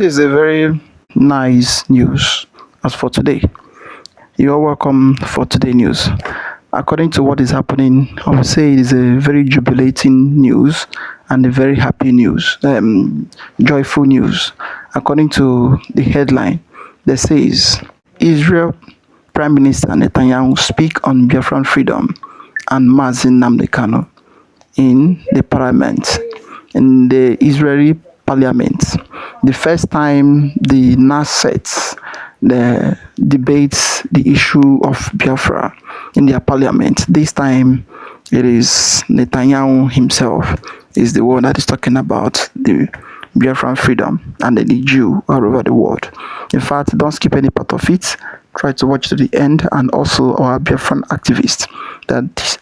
This is a very nice news as for today. You are welcome for today news. According to what is happening, I would say it is a very jubilating news and a very happy news, joyful news. According to the headline, that says Israel Prime Minister Netanyahu speak on Biafran freedom and Nnamdi Kanu in the parliament, in the Israeli parliament. The first time the Knesset debates the issue of Biafra in their parliament. This time it is Netanyahu himself is the one that is talking about the Biafran freedom and the Jew all over the world. In fact, don't skip any part of it. Try to watch to the end, and also our Biafran activist that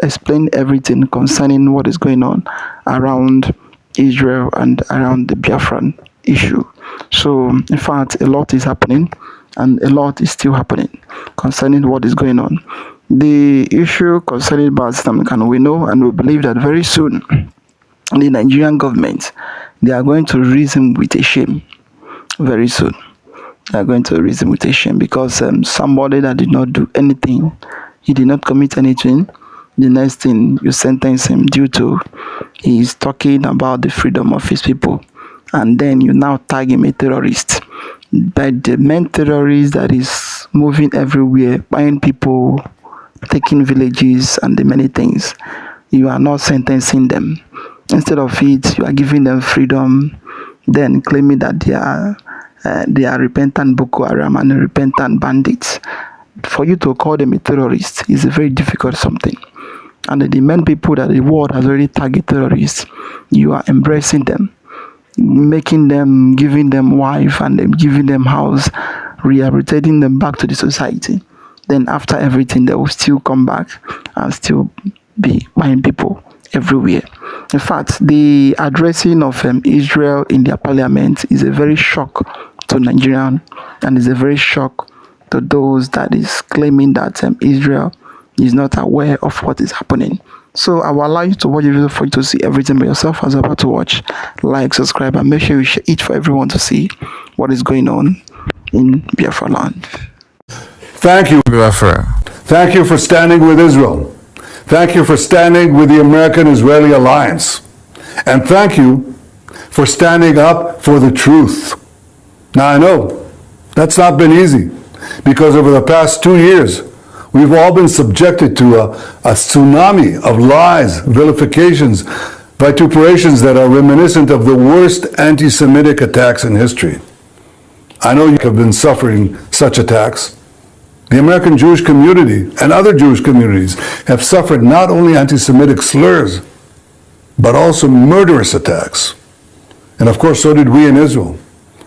explain everything concerning what is going on around Israel and around the Biafran issue. So, in fact, a lot is happening, and a lot is still happening concerning what is going on. The issue concerning Nnamdi Kanu, we know and we believe that very soon the Nigerian government, they are going to reason with a shame. Very soon they are going to reason with a shame, because somebody that did not do anything, he did not commit anything, the next thing you sentence him due to he is talking about the freedom of his people, and then you now tag him a terrorist. But the main terrorist that is moving everywhere, buying people, taking villages and the many things, you are not sentencing them. Instead of it, you are giving them freedom, then claiming that they are repentant Boko Haram and repentant bandits. For you to call them a terrorist is a very difficult something. And the main people that the world has already tagged terrorists, you are embracing them, making them, giving them wife and then giving them house, rehabilitating them back to the society. Then after everything, they will still come back and still be buying people everywhere. In fact, the addressing of Israel in their parliament is a very shock to Nigerian, and is a very shock to those that is claiming that Israel is not aware of what is happening. So I will allow you to watch the video for you to see everything by yourself as you're about to watch. Like, subscribe, and make sure you share it for everyone to see what is going on in Biafra land. Thank you, Biafra. Thank you for standing with Israel. Thank you for standing with the American-Israeli alliance. And thank you for standing up for the truth. Now, I know that's not been easy, because over the past 2 years, we've all been subjected to a tsunami of lies, vilifications, vituperations that are reminiscent of the worst anti-Semitic attacks in history. I know you have been suffering such attacks. The American Jewish community and other Jewish communities have suffered not only anti-Semitic slurs, but also murderous attacks. And of course, so did we in Israel.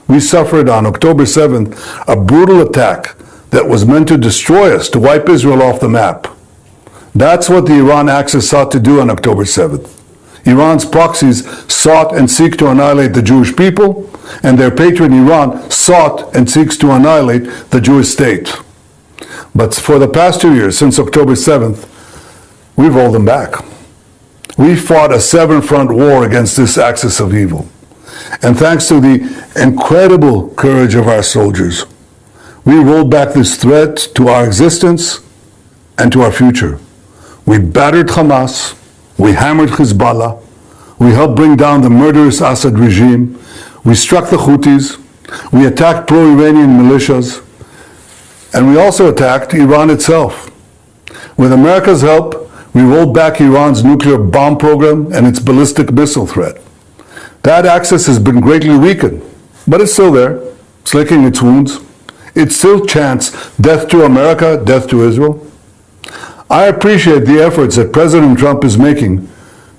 We suffered on October 7th a brutal attack that was meant to destroy us, to wipe Israel off the map. That's what the Iran Axis sought to do on October 7th. Iran's proxies sought and seek to annihilate the Jewish people, and their patron Iran sought and seeks to annihilate the Jewish state. But for the past 2 years, since October 7th, we've rolled them back. We fought a seven-front war against this axis of evil. And thanks to the incredible courage of our soldiers, we rolled back this threat to our existence and to our future. We battered Hamas, we hammered Hezbollah, we helped bring down the murderous Assad regime, we struck the Houthis, we attacked pro-Iranian militias, and we also attacked Iran itself. With America's help, we rolled back Iran's nuclear bomb program and its ballistic missile threat. That axis has been greatly weakened, but it's still there. It's licking its wounds. It still chants death to America, death to Israel. I appreciate the efforts that President Trump is making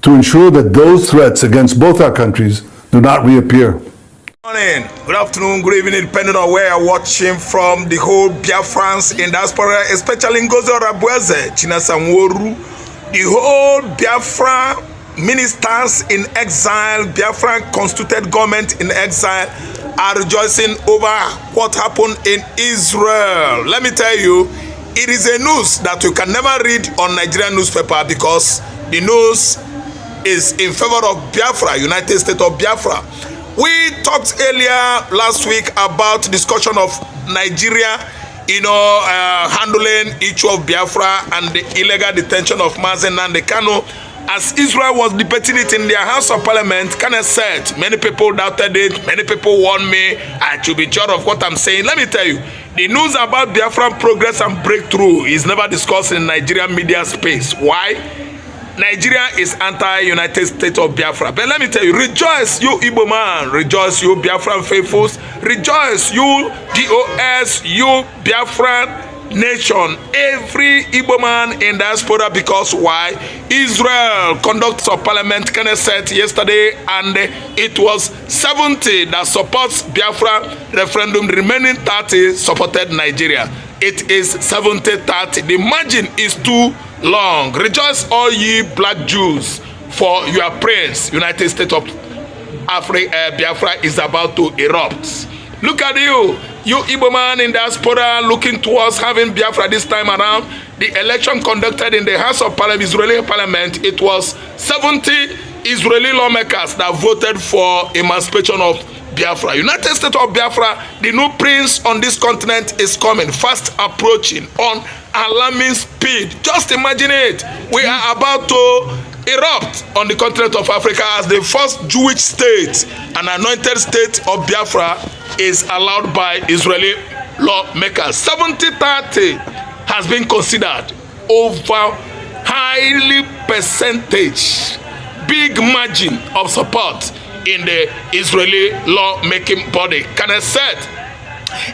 to ensure that those threats against both our countries do not reappear. Good morning, good afternoon, good evening, depending on where you're watching from. The whole Biafrans in diaspora, especially in Ngozi Orabueze, China Sanworu, the whole Biafra ministers in exile, Biafran constituted government in exile, are rejoicing over what happened in Israel. Let me tell you, it is a news that you can never read on Nigerian newspaper, because the news is in favor of Biafra, United States of Biafra. We talked earlier last week about discussion of Nigeria, handling issue of Biafra and the illegal detention of Nnamdi Kanu. As Israel was debating it in their House of Parliament, Knesset, many people doubted it, many people warned me I should be sure of what I'm saying. Let me tell you, the news about Biafran progress and breakthrough is never discussed in Nigerian media space. Why? Nigeria is anti-United States of Biafra. But let me tell you, rejoice, you Igbo man, rejoice, you Biafran faithfuls, rejoice, you DOS, you Biafran nation, every Igbo man in diaspora, because why? Israel conducts a parliament Knesset yesterday, and it was 70 that supports Biafra referendum, remaining 30 supported Nigeria. It is 70-30. The margin is too long. Rejoice, all ye black Jews, for your praise. United States of Africa, Biafra is about to erupt. Look at you Igbo man in diaspora looking towards having Biafra this time around. The election conducted in the House of Parliament, Israeli Parliament, it was 70 Israeli lawmakers that voted for emancipation of Biafra. United States of Biafra, the new prince on this continent, is coming, fast approaching on alarming speed. Just imagine it. We are about to erupt on the continent of Africa as the first Jewish state. An anointed state of Biafra is allowed by Israeli lawmakers. 70-30 has been considered over highly percentage, big margin of support in the Israeli lawmaking body. Knesset.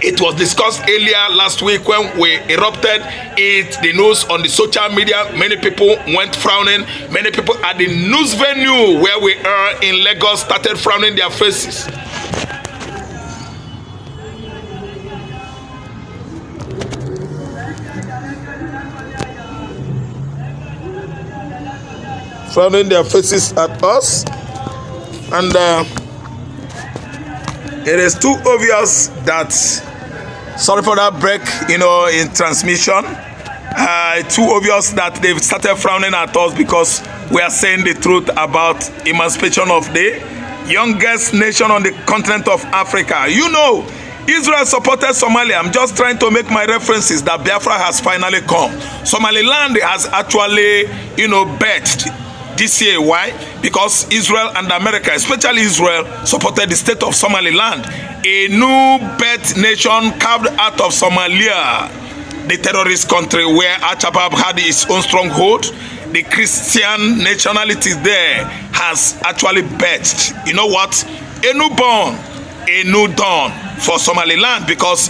It was discussed earlier last week when we erupted it, the news on the social media. Many people went frowning. Many people at the news venue where we are in Lagos started frowning their faces. Frowning their faces at us. And it is too obvious that, sorry for that break, in transmission. Too obvious that they've started frowning at us because we are saying the truth about emancipation of the youngest nation on the continent of Africa. Israel supported Somalia. I'm just trying to make my references that Biafra has finally come. Somaliland has actually, birthed this year. Why? Because Israel and America, especially Israel, supported the state of Somaliland, a new birth nation carved out of Somalia, the terrorist country where Al-Shabaab had its own stronghold. The Christian nationality there has actually birthed, a newborn, a new dawn for Somaliland, because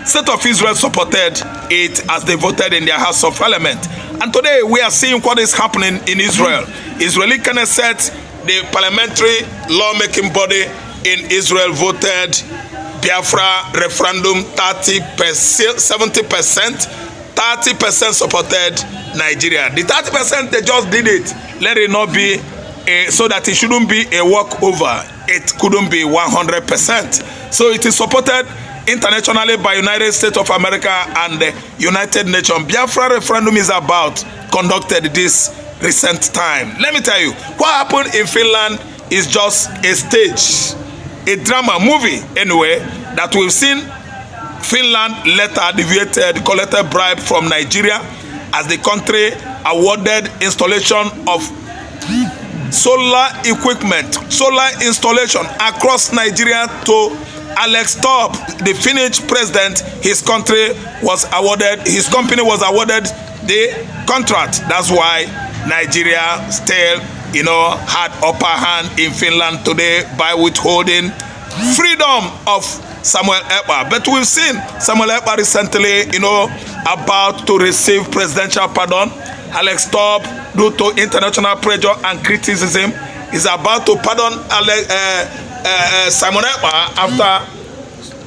state of Israel supported it as they voted in their House of Parliament. And today we are seeing what is happening in Israel. Israeli Knesset, the parliamentary lawmaking body in Israel, voted Biafra referendum 70%, 30% supported Nigeria. The 30%, they just did it. Let it not be so that it shouldn't be a walkover. It couldn't be 100%. So it is supported internationally by United States of America and the United Nations. Biafra referendum is conducted this recent time. Let me tell you, what happened in Finland is just a stage, a drama movie anyway, that we've seen. Finland later deviated, collected bribe from Nigeria as the country awarded installation of solar equipment, solar installation across Nigeria to Alex Top, the Finnish president. His company was awarded the contract. That's why Nigeria still, had upper hand in Finland today by withholding freedom of Samuel Ekpa. But we've seen Samuel Ekpa recently, about to receive presidential pardon. Alex Top, due to international pressure and criticism, is about to pardon Simon Ekpa after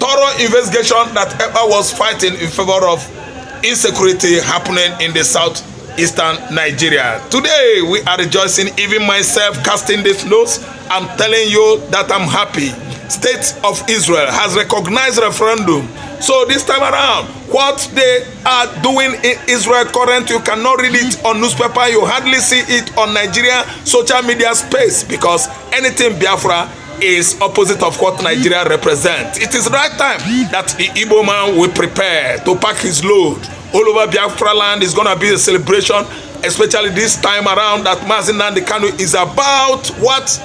thorough investigation that Ekpa was fighting in favor of insecurity happening in the southeastern Nigeria. Today we are rejoicing, even myself casting this notes. I'm telling you that I'm happy. State of Israel has recognized referendum. So this time around, what they are doing in Israel current, you cannot read it on newspaper, you hardly see it on Nigeria social media space, because anything Biafra is opposite of what Nigeria represents. It is the right time that the Igbo man will prepare to pack his load. All over Biafra land is going to be a celebration, especially this time around that Nnamdi Kanu is about what?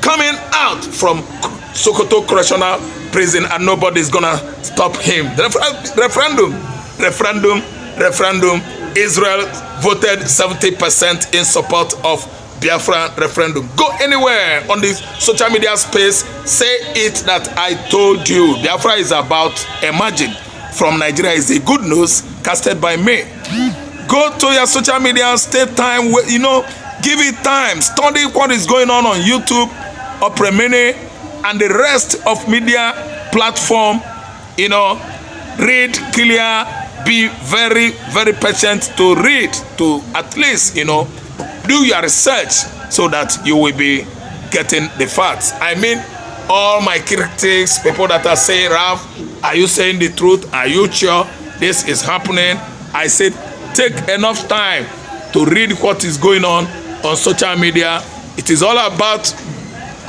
Coming out from Sokoto Correctional Prison, and nobody is going to stop him. The referendum. Israel voted 70% in support of Biafra referendum. Go anywhere on the social media space, say it that I told you. Biafra is about emerging from Nigeria is a good news casted by me. Go to your social media, take time, you know, give it time. Study what is going on YouTube, Opera Mini, and the rest of media platform. You know, read clear, be very, very patient to read, to at least, you know, do your research so that you will be getting the facts. I mean, all my critics, people that are saying, Ralph, are you saying the truth? Are you sure this is happening? I said, take enough time to read what is going on social media. It is all about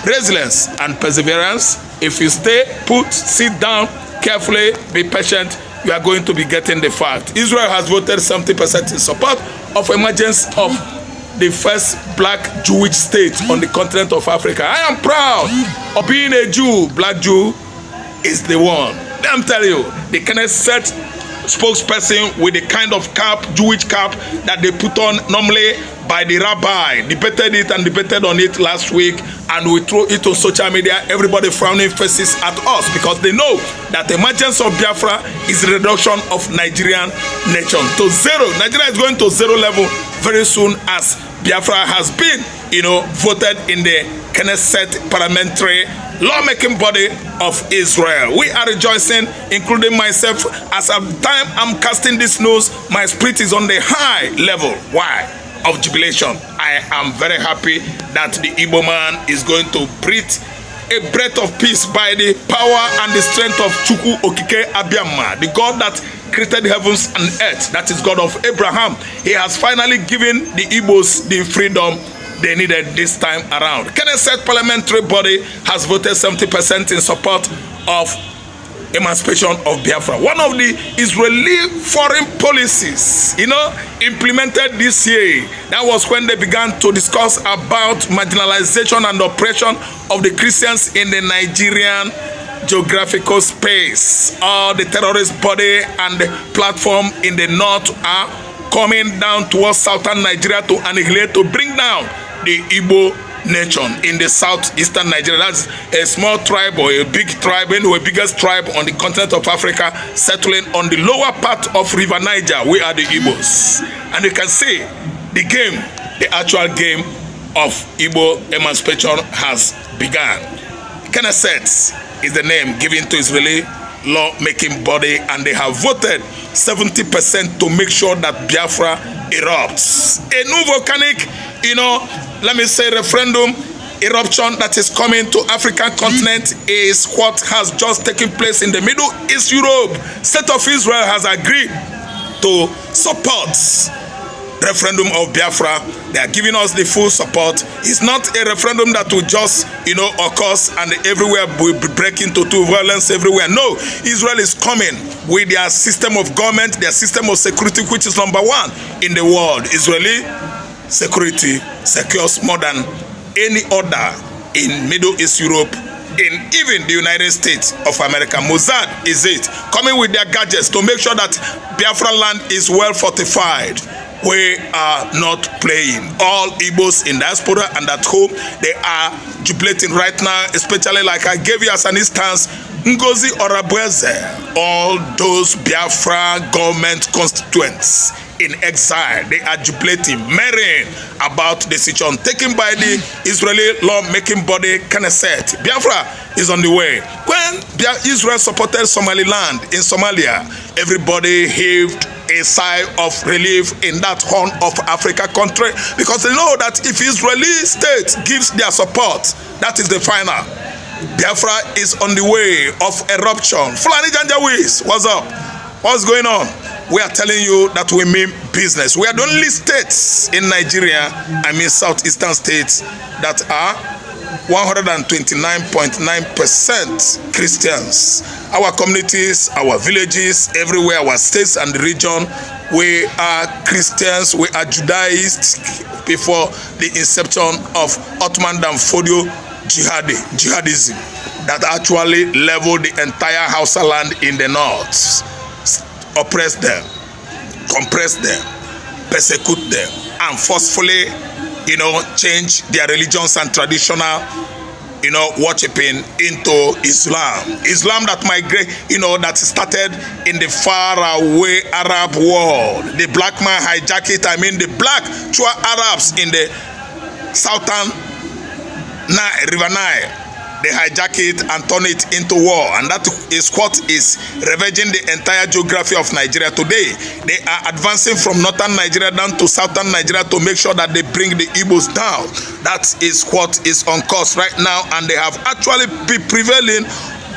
resilience and perseverance. If you stay put, sit down carefully, be patient, you are going to be getting the fact. Israel has voted 70% in support of emergence of the first black Jewish state on the continent of Africa. I am proud of being a Jew. Black Jew is the one. I'm telling you, the Knesset spokesperson with the kind of cap, Jewish cap, that they put on normally by the rabbi, debated it and debated on it last week, and we throw it on social media, everybody frowning faces at us because they know that the emergence of Biafra is the reduction of Nigerian nation to zero. Nigeria is going to zero level very soon as Biafra has been, you know, voted in the Knesset parliamentary lawmaking body of Israel. We are rejoicing, including myself. As of time I'm casting this news, my spirit is on the high level. Why? Of jubilation. I am very happy that the Igbo man is going to breathe a breath of peace by the power and the strength of Chukwu Okike Abiyama, the God that created heavens and earth, that is God of Abraham. He has finally given the Igbos the freedom they needed this time around. Knesset parliamentary body has voted 70% in support of emancipation of Biafra. One of the Israeli foreign policies, you know, implemented this year. That was when they began to discuss about marginalization and oppression of the Christians in the Nigerian geographical space. All the terrorist body and the platform in the north are coming down towards southern Nigeria to annihilate, to bring down the Igbo nation in the southeastern Nigeria. That's a small tribe or a big tribe, anyway, biggest tribe on the continent of Africa, settling on the lower part of River Niger. We are the Igbos. And you can see the game, the actual game of Igbo emancipation has begun. Knesset is the name given to Israeli law-making body, and they have voted 70% to make sure that Biafra erupts. A new volcanic, you know, let me say referendum eruption that is coming to African continent is what has just taken place in the Middle East. Europe. State of Israel has agreed to support referendum of Biafra. They are giving us the full support. It's not a referendum that will just, you know, occur and everywhere will be breaking to violence everywhere. No, Israel is coming with their system of government, their system of security, which is number one in the world. Israeli security secures more than any other in Middle East Europe, in even the United States of America. Mossad is it, coming with their gadgets to make sure that Biafra land is well fortified. We are not playing. All Igbos in diaspora and at home, they are jubilating right now, especially like I gave you as an instance, Ngozi Orabueze, all those Biafra government constituents in exile, they are jubilating, marrying about the decision taken by the Israeli law-making body Knesset. Biafra is on the way. When Israel supported Somaliland in Somalia, everybody heaved a sigh of relief in that horn of Africa country, because they know that if Israeli state gives their support, that is the final. Biafra is on the way of eruption. Fulani Janjaweed, what's up? What's going on? We are telling you that we mean business. We are the only states in Nigeria, I mean southeastern states, that are 129.9% Christians. Our communities, our villages, everywhere, our states and the region, we are Christians, we are Judaists before the inception of Ottoman Danfodio jihadism that actually leveled the entire Hausa land in the north, oppressed them, compressed them, persecute them, and forcefully, change their religions and traditional, worshipping into Islam that migrate, that started in the faraway Arab world. The black man hijacked it. The black true Arabs in the southern River Nile, they hijack it and turn it into war, and that is what is ravaging the entire geography of Nigeria today. They are advancing from northern Nigeria down to southern Nigeria to make sure that they bring the Igbos down. That is what is on course right now, and they have actually been prevailing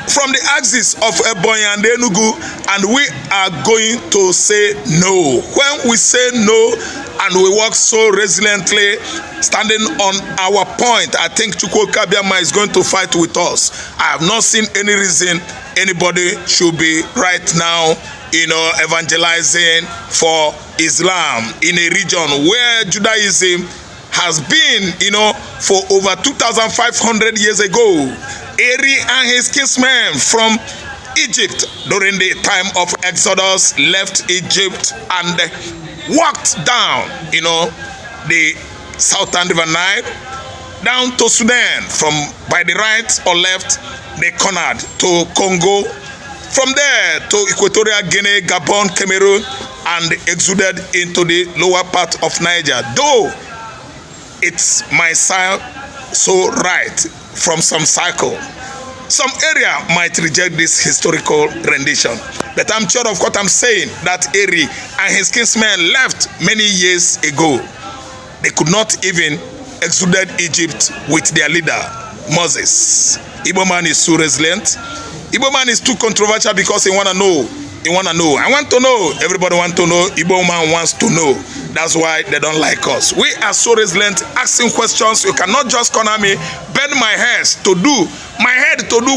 from the axis of Ebonyi and Enugu, and we are going to say no. When we say no and we work so resiliently, standing on our point, I think Chukwuka Biama is going to fight with us. I have not seen any reason anybody should be right now, evangelizing for Islam in a region where Judaism has been, for over 2,500 years ago. Eri and his kinsmen from Egypt during the time of Exodus left Egypt and walked down, the southern River Nile, down to Sudan. From by the right or left, they cornered to Congo. From there to Equatorial Guinea, Gabon, Cameroon, and exuded into the lower part of Niger. Though it's my side so right from some cycle, some area might reject this historical rendition, but I'm sure of what I'm saying, that Eri and his kinsmen left many years ago. They could not even exuded Egypt with their leader Moses. Igbo man is so resilient. Igbo man is too controversial because he want to know. I want to know. Everybody want to know. Igbo man wants to know. That's why they don't like us. We are so resilient, asking questions. You cannot just corner me, bend my head to do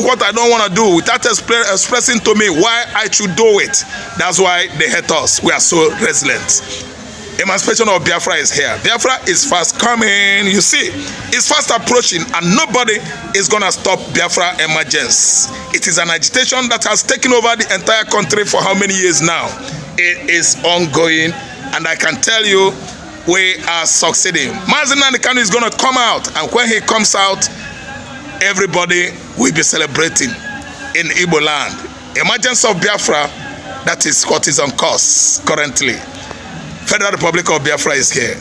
what I don't want to do without expressing to me why I should do it. That's why they hate us. We are so resilient. Emancipation of Biafra is here. Biafra is fast coming. You see, it's fast approaching, and nobody is gonna stop Biafra emergence. It is an agitation that has taken over the entire country for how many years now? It is ongoing, and I can tell you, we are succeeding. Nnamdi Kanu is gonna come out, and when he comes out, everybody will be celebrating in Igbo land. Emergence of Biafra, that is what is on course currently. Federal Republic of Biafra is here.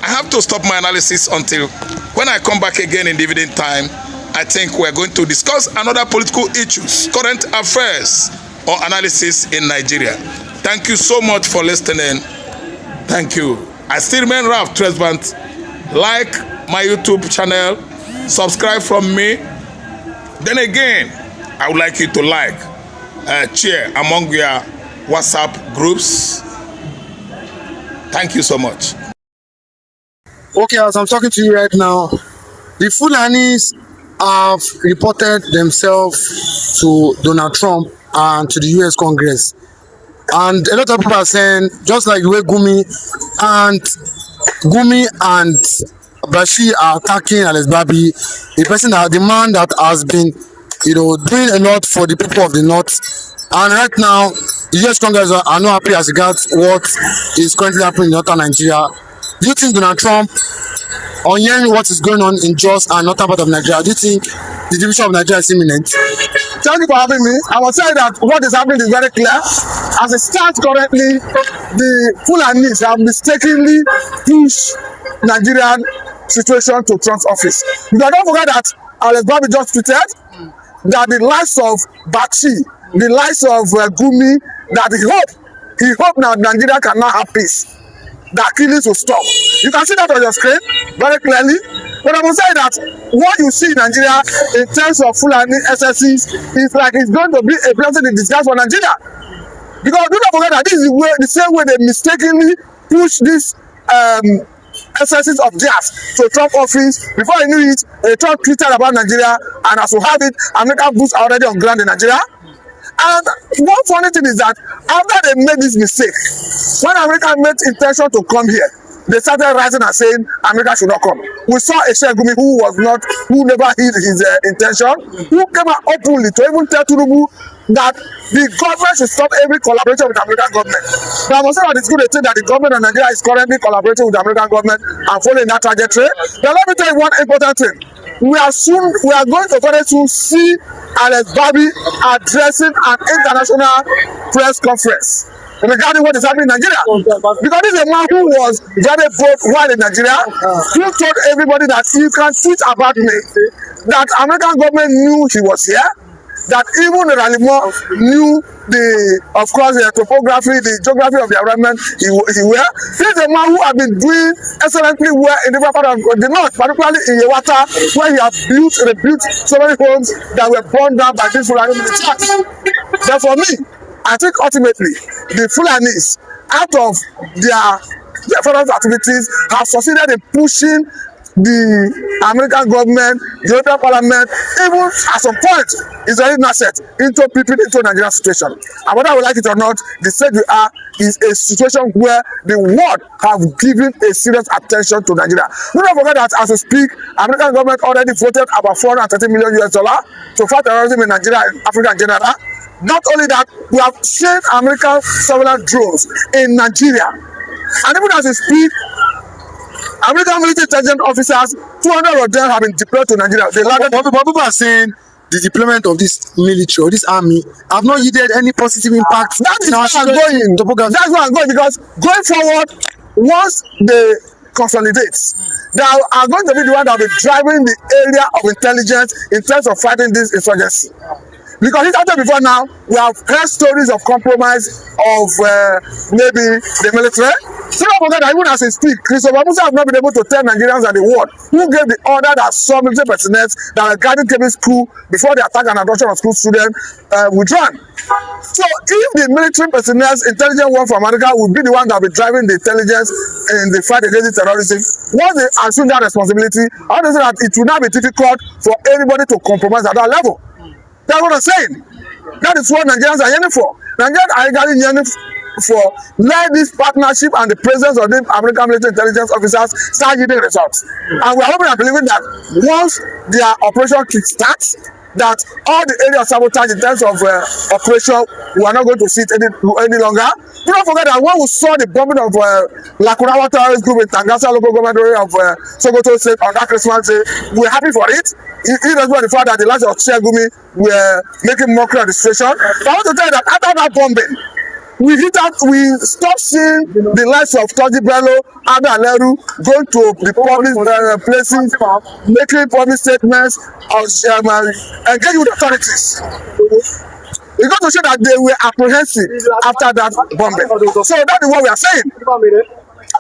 I have to stop my analysis until when I come back again in the evening time. I think we're going to discuss another political issues, current affairs, or analysis in Nigeria. Thank you so much for listening. Thank you. I still remain Ralph Tresvant. Like my YouTube channel, subscribe from me. Then again, I would like you to share among your WhatsApp groups. Thank you so much. Okay, as I'm talking to you right now, the Fulanis have reported themselves to Donald Trump and to the US Congress. And a lot of people are saying, just like the way Gumi and Bashir are attacking Alex Babi, the man that has been, doing a lot for the people of the North. And right now, the US Congress are not happy as regards what is currently happening in northern Nigeria. Do you think Donald Trump, on hearing what is going on in Jos and northern part of Nigeria, do you think the division of Nigeria is imminent? Thank you for having me. I will say that what is happening is very clear. As it stands currently, the Fulanis have mistakenly pushed Nigerian situation to Trump's office. But don't forget that Alex Babi just tweeted that the likes of Bachi, the likes of Gumi, that he hope now Nigeria can now have peace, that killings will stop. You can see that on your screen very clearly. But I will say that what you see in Nigeria in terms of Fulani SSCs is like it's going to be a blessing in disguise for Nigeria. Because do not forget that this is the same way they mistakenly push this excesses of theirs to Trump office. Before you knew it, Trump tweeted about Nigeria, and as we have it, American boots are already on ground in Nigeria. And one funny thing is that after they made this mistake, when America made intention to come here, they started rising and saying America should not come. We saw a Shegumi who never hid his intention, who came out openly to even tell Tinubu that the government should stop every collaboration with the American government. But I must say that it's good to say that the government of Nigeria is currently collaborating with the American government and following that trajectory. But let me tell you one important thing. We are going to very soon see Alex Babi addressing an international press conference regarding what is happening in Nigeria. Because this is a man who was very bold while in Nigeria, who told everybody that you can tweet about me, that American government knew he was here, that even Ralimo knew of course, the topography, the geography of the environment he were. This is a man who has been doing excellently well in different parts of the north, particularly in Yewata, where he has rebuilt so many homes that were burned down by this Fulani militants. But for me, I think ultimately the Fulanis, out of their different activities, have succeeded in pushing the American government, the European Parliament, even at some point, Israeli Knesset into peeping into Nigerian situation. And whether we like it or not, the state we are is a situation where the world have given a serious attention to Nigeria. Do not forget that as we speak, American government already voted about $430 million to fight terrorism in Nigeria and Africa in general. Not only that, we have sent American surveillance drones in Nigeria. And even as we speak, American military intelligence officers, 200 of them have been deployed to Nigeria. They landed. But people are saying the deployment of this military or this army have not yielded any positive impact. That is where I'm going. That's where I'm going, because going forward, once they consolidate, they are going to be the one that will be driving the area of intelligence in terms of fighting this insurgency. Because it's after before now, we have heard stories of compromise of maybe the military. So don't forget that even as we speak, Christopher Musa have not been able to tell Nigerians and the world who gave the order that some military personnel that were guarding Kebbi's school before the attack and abduction of school students withdrawn. So if the military personnel, intelligence one from America would be the one that will be driving the intelligence in the fight against terrorism, once they assume that responsibility, I want to say that it will not be difficult for anybody to compromise at that level. That's what I'm saying. That is what Nigerians are yearning for. Nigerians are yearning for let this partnership and the presence of the American military intelligence officers start yielding results. And we are hoping and believing that once their operation kickstarts, that all the area of sabotage in terms of operation, we are not going to see it any longer. Do not forget that when we saw the bombing of Lakurawa terrorist group in Tangasa local government area of Sokoto State on that Christmas Day, we are happy for it. It doesn't the fact that the likes of Shegumi were making mockery of the situation. But I want to tell you that after that bombing, we stopped seeing the likes of Toji Bello, Ada Aleru going to the public places, making public statements, engaging with authorities. It's going to show that they were apprehensive after that bombing. So that is what we are saying.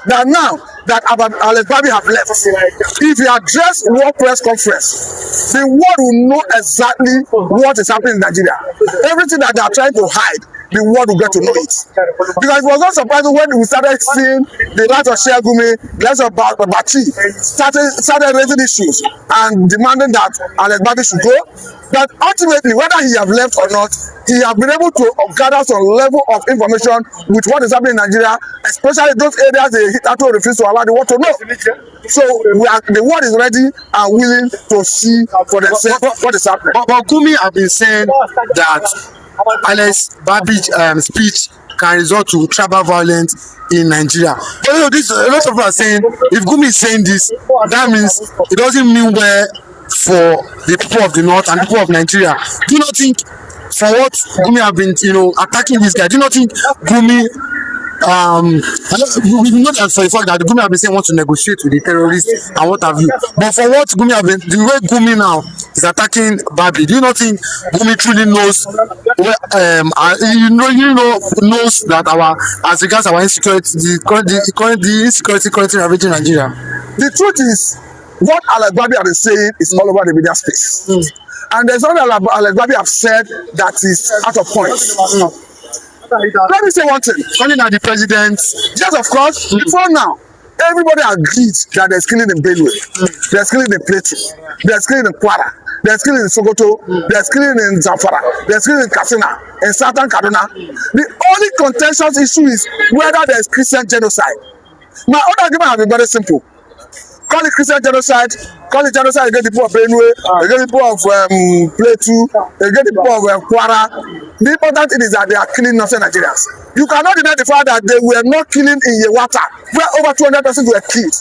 That now that Alex Babi have left, if he address World Press Conference, the world will know exactly what is happening in Nigeria. Everything that they are trying to hide, the world will get to know it. Because it was not surprising when we started seeing the likes of Shegumi, the likes of Bachi started raising issues and demanding that Alex Babi should go. But ultimately, whether he have left or not, he have been able to gather some level of information with what is happening in Nigeria, especially those areas they hitherto refuse to allow the world to know. So the world is ready and willing to see for themselves what is happening. But Gumi have been saying that Alex Babi's speech can result to tribal violence in Nigeria. But you know, a lot of people are saying if Gumi is saying this, that means it doesn't mean well for the people of the north and the people of Nigeria. Do you not think for what Gumi have been, attacking this guy? Do you not think Gumi? We know that for the fact that Gumi have been saying want to negotiate with the terrorists and what have you. But for what Gumi have been, the way Gumi now is attacking Babi, do you not think Gumi truly knows? Knows that as regards our insecurity, the insecurity currently ravaging Nigeria. The truth is, what Alex Babi have been saying is all over the media space. And there's something Alex Babi have said that is out of point. Let me say one thing. Calling out the president. Yes, of course. Before now, Everybody agreed that there's killing in Benue, there's killing in Plateau, there's killing in Kwara, there's killing in Sokoto, there's killing in Zamfara, there's killing in Katsina, in Southern Kaduna. The only contentious issue is whether there's Christian genocide. My own argument has been very simple. Call it Christian genocide, call it genocide against the people of Benue, against the people of Plateau, against the people of Kwara. The important thing is that they are killing innocent Nigerians. You cannot deny the fact that they were not killing in Yewata, where over 200 persons were killed.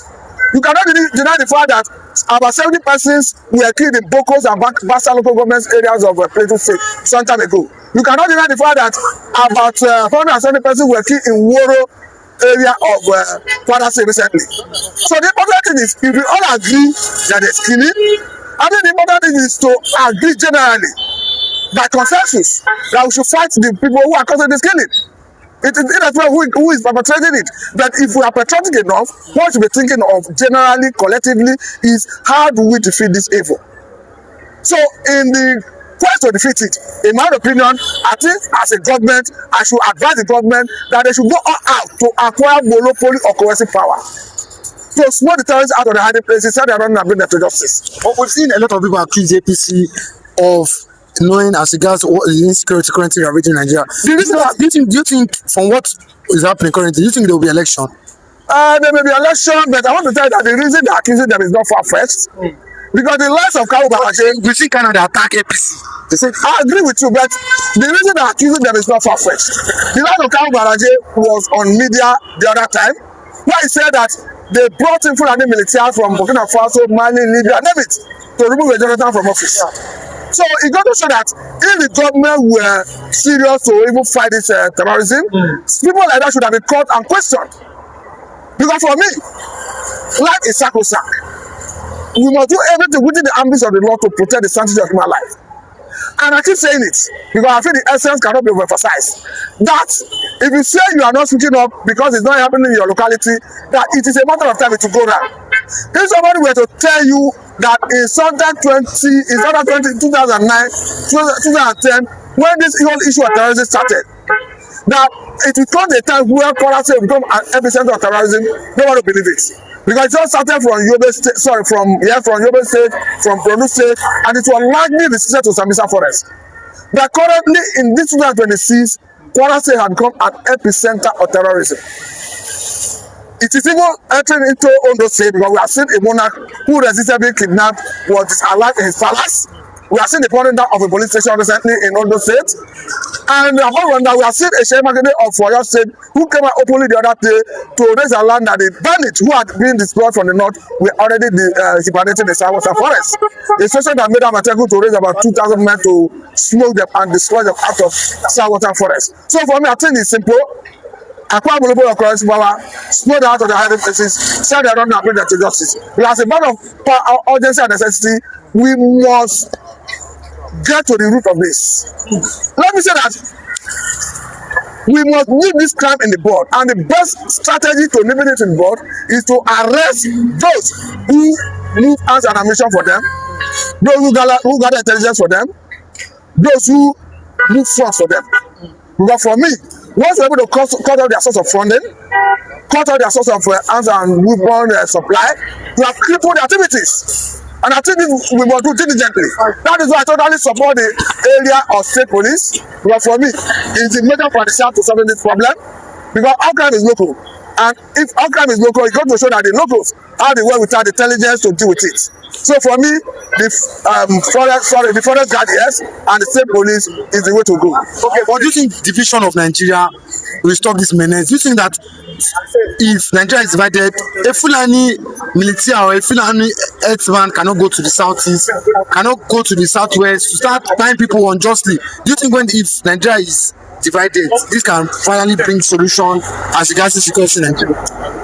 You cannot deny the fact that about 70 persons were killed in Bokos and Basa local government areas of Plateau State some time ago. You cannot deny the fact that about 170 persons were killed in Woro area of Kwara State recently. So the important thing is, if we all agree that there's killing, I think the important thing is to agree generally, by consensus, that we should fight the people who are causing this killing. It is irrespective who is perpetrating it. But if we are patriotic enough, what we should be thinking of generally, collectively, is how do we defeat this evil? So in the quest to defeat it, in my opinion, I think as a government, I should advise the government that they should go all out to acquire monopoly or coercive power. To small the terrorists out of the hiding places, so they are not bring them to justice. But we've seen a lot of people accuse APC of knowing as regards the insecurity currently ravaging Nigeria. Do you think from what is happening currently, do you think there will be election? There may be election, but I want to tell you that the reason they're accusing them is not far-fetched. Because the lives of Kawu Baraje, we see Canada attack APC. They say, I agree with you, but the reason they're accusing them is not far-fetched. The life of Kawu Baraje was on media the other time, where he said that they brought in Fulani military from Burkina Faso, Mali, Libya, name it, to remove a Jonathan from office. So it got to show that if the government were serious to even fight this terrorism, people like that should have been caught and questioned. Because for me, life is sacrosanct. We must do everything within the ambits of the law to protect the sanctity of human life. And I keep saying it because I feel the essence cannot be overemphasized. That if you say you are not speaking up because it's not happening in your locality, that it is a matter of time it will go down. If somebody were to tell you that in sometime 2009, 2010, when this whole issue of terrorism started, that it will come a time where Kwara State will become an epicenter of terrorism, nobody will believe it. Because it all started from Yobe State, from Yobe State, from Borno State, and it was largely restricted to Sambisa Forest. But currently, in this 2026, Kwara State has become an epicenter of terrorism. It is even entering into Ondo State because we have seen a monarch who resisted being kidnapped, was alive in his palace. We have seen the burning down of a police station recently in Ondo State. And apart from that, we have seen a Shemakede of Oyo State who came out openly the other day to raise a land that the bandits who had been destroyed from the north were already hibernating in the Southwestern Forest. A situation that made them attempt to raise about 2,000 men to smoke them and destroy them out of Southwestern Forest. So for me, I think it's simple. Acquire monopoly of currency power, smoke them out of the hiding places, say they are not bring them to justice. Because as a matter of urgency and necessity, we must get to the root of this. Let me say that we must nip this crime in the bud, and the best strategy to nip it in the bud is to arrest those who move arms and ammunition for them, those who gather intelligence for them, those who move force for them. Because for me, once we're able to cut out their source of funding, cut out their source of arms and weapon supply, we have crippled their activities. And I think we must do diligently. That is why I totally support the area of state police. But for me, it's a major potential to solve this problem because our crime is local. And if our crime is local, it's got to show that the locals are the way without intelligence to deal with it. So for me, the forest guardians and the state police is the way to go. Okay, but do you think division of Nigeria will stop this menace? Do you think that if Nigeria is divided, a Fulani military or a Fulani herdsman cannot go to the southeast, cannot go to the southwest to start buying people unjustly? Do you think if Nigeria is divided, this can finally bring solution as regards to security in Nigeria?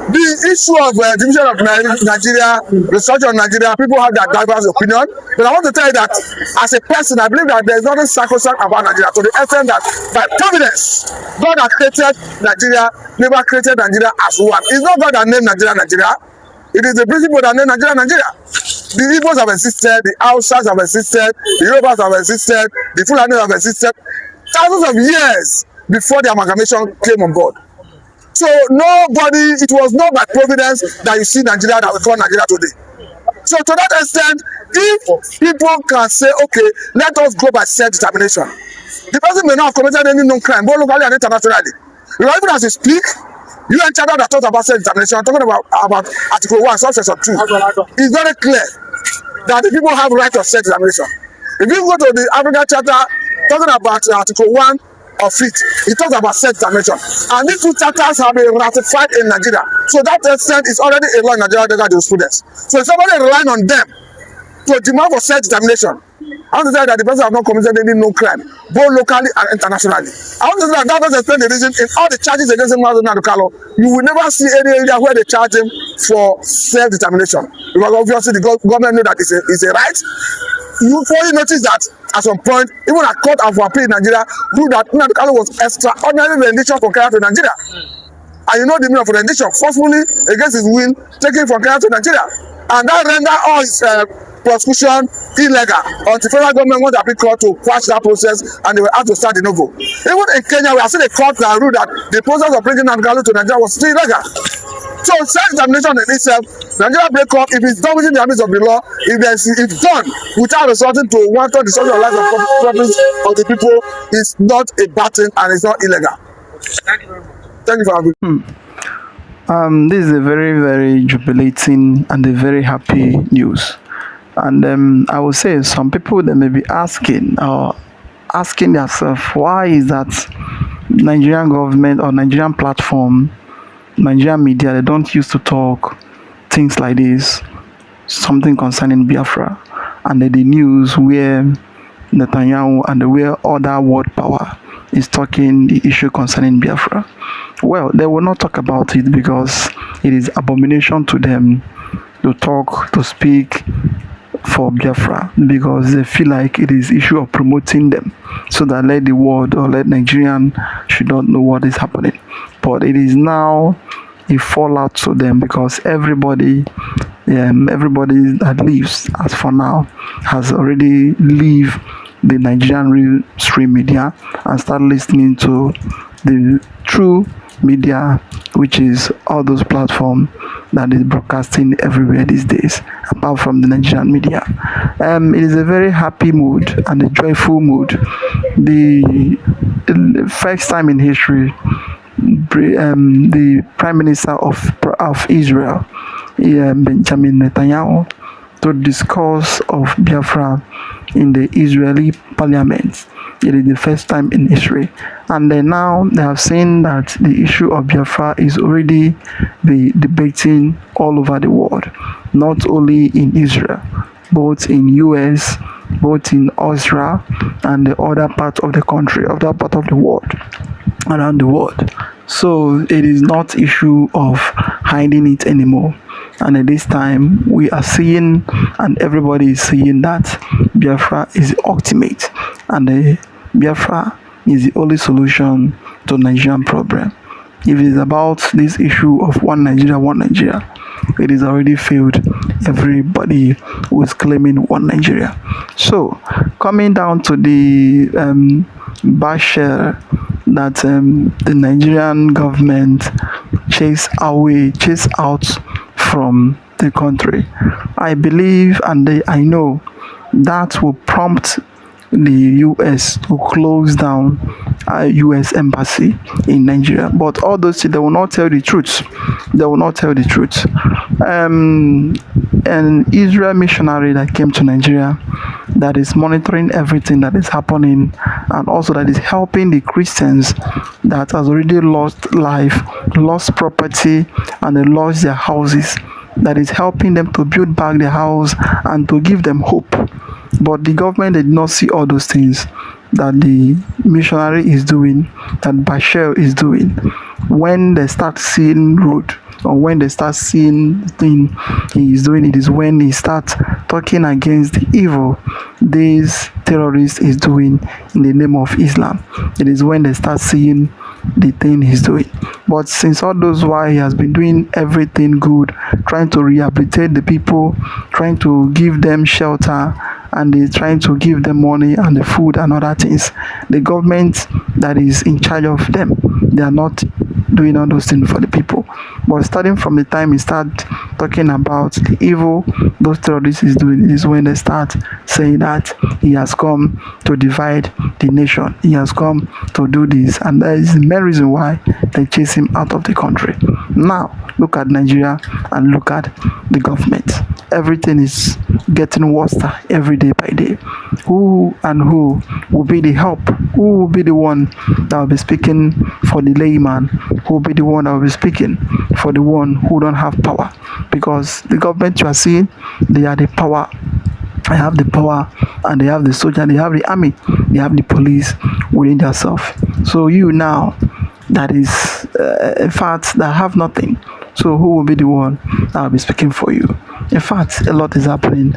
The issue of division of Nigeria, the structure of Nigeria, people have their diverse opinion. But I want to tell you that as a person, I believe that there is nothing sacrosanct about Nigeria, to the extent that by providence, God has created Nigeria, never created Nigeria as one. It's not God that named Nigeria Nigeria. It is the principle that named Nigeria Nigeria. The Igbos have existed, the Hausas have existed, the Yorubas have existed, the Fulani have existed thousands of years before the amalgamation came on board. So nobody, it was not by providence that you see Nigeria that we call Nigeria today. So to that extent, if people can say, okay, let us go by self-determination, the person may not have committed any known crime, both locally and internationally. Because even as you speak, UN Charter that talks about self-determination, talking about Article 1, Subsection 2, is very clear that the people have right of self-determination. If you go to the African Charter, talking about Article 1 of it, it talks about self-determination. And these two charters have been ratified in Nigeria. So that extent is already a law in Nigeria under the students. So if somebody relying on them to demand for self-determination, I want to say that the person have not committed any known crime, both locally and internationally. I want to say that that doesn't explain the reason in all the charges against Nnamdi Kanu, you will never see any area where they charge him for self-determination. Because obviously the government know that it's a right. You fully notice that at some point, even a court of appeal in Nigeria ruled that Nnamdi Kanu was extraordinary rendition from Kenya to Nigeria. And you know the meaning of rendition, forcefully against his will, taken from Kenya to Nigeria. And that render all his prosecution illegal until federal government went to appeal court to quash that process, and they were asked to start the novo. Even in Kenya, we have seen a court that ruled that the process of bringing Nnamdi Kanu to Nigeria was still illegal. So self-determination in itself, Nigeria break up, if it's done within the ambit of the law, if it's done without resorting to wanton destruction of life and property of the people, it's not a bad thing and it's not illegal. Thank you very much. Thank you for having me. This is a very, very jubilating and a very happy news. And I would say some people, they may be asking themselves, why is that Nigerian government or Nigerian platform, Nigerian media, they don't used to talk things like this, something concerning Biafra, and the news where Netanyahu and where other world power is talking the issue concerning Biafra. Well, they will not talk about it because it is abomination to them to speak for Biafra, because they feel like it is issue of promoting them, so that let the world or let Nigerian should not know what is happening. But it is now a fallout to them, because everybody that lives as for now has already leave the Nigerian real stream media and start listening to the true media, which is all those platforms that is broadcasting everywhere these days, apart from the Nigerian media. It is a very happy mood and a joyful mood. The first time in history, the Prime Minister of Israel, Benjamin Netanyahu, to discuss of Biafra in the Israeli parliament. It is the first time in history. And then now they have seen that the issue of Biafra is already be debating all over the world, not only in Israel, both in US, both in Israel and the other part of the country, other part of the world, around the world. So it is not issue of hiding it anymore. And at this time, we are seeing, and everybody is seeing, that Biafra is the ultimate, and Biafra is the only solution to Nigerian problem. If it is about this issue of one Nigeria, it is already failed everybody who is claiming one Nigeria. So, coming down to the Bashir that the Nigerian government chase out from the country, I believe and I know that will prompt the US to close down US embassy in Nigeria. But all those things, they will not tell the truth. They will not tell the truth. An Israel missionary that came to Nigeria, that is monitoring everything that is happening, and also that is helping the Christians that has already lost life, lost property, and they lost their houses, that is helping them to build back their house and to give them hope. But the government did not see all those things that the missionary is doing, that Bashir is doing. When they start seeing road, or when they start seeing the thing he is doing, it is when he starts talking against the evil these terrorists is doing in the name of Islam. It is when they start seeing the thing he's doing. But since all those while, he has been doing everything good, trying to rehabilitate the people, trying to give them shelter, and they're trying to give them money and the food and other things. The government that is in charge of them, they are not doing all those things for the people. But starting from the time he start talking about the evil those terrorists is doing is when they start saying that he has come to divide the nation. He has come to do this, and that is the main reason why they chase him out of the country. Now look at Nigeria and look at the government. Everything is getting worse every day by day. Who will be the help? Who will be the one that will be speaking for the layman? Who will be the one that will be speaking for the one who don't have power? Because the government you are seeing, they are the power. They have the power, and they have the soldier, they have the army, they have the police within themselves. So you now, that is in fact that have nothing. So who will be the one that will be speaking for you? In fact, a lot is happening.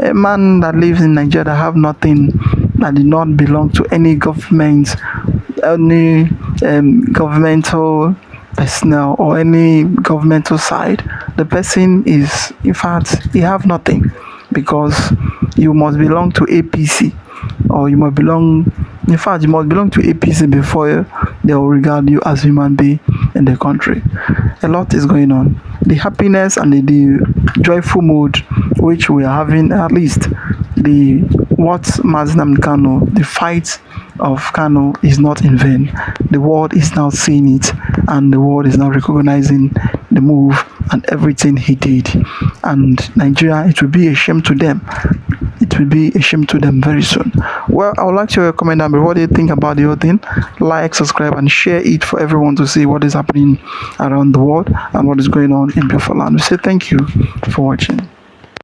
A man that lives in Nigeria that have nothing, that did not belong to any government, any governmental personnel or any governmental side, the person is, in fact, he have nothing, because you must belong to APC, or you must belong, in fact, you must belong to APC before they will regard you as human being in the country. A lot is going on. The happiness and the joyful mood which we are having, at least the what Nnamdi Kanu, the fight of Kanu is not in vain. The world is now seeing it, and the world is now recognizing the move and everything he did. And Nigeria, it will be a shame to them. It will be a shame to them very soon. Well, I would like to comment down below. What do you think about the whole thing? Like, subscribe, and share it for everyone to see what is happening around the world and what is going on in Biafra land. We say thank you for watching.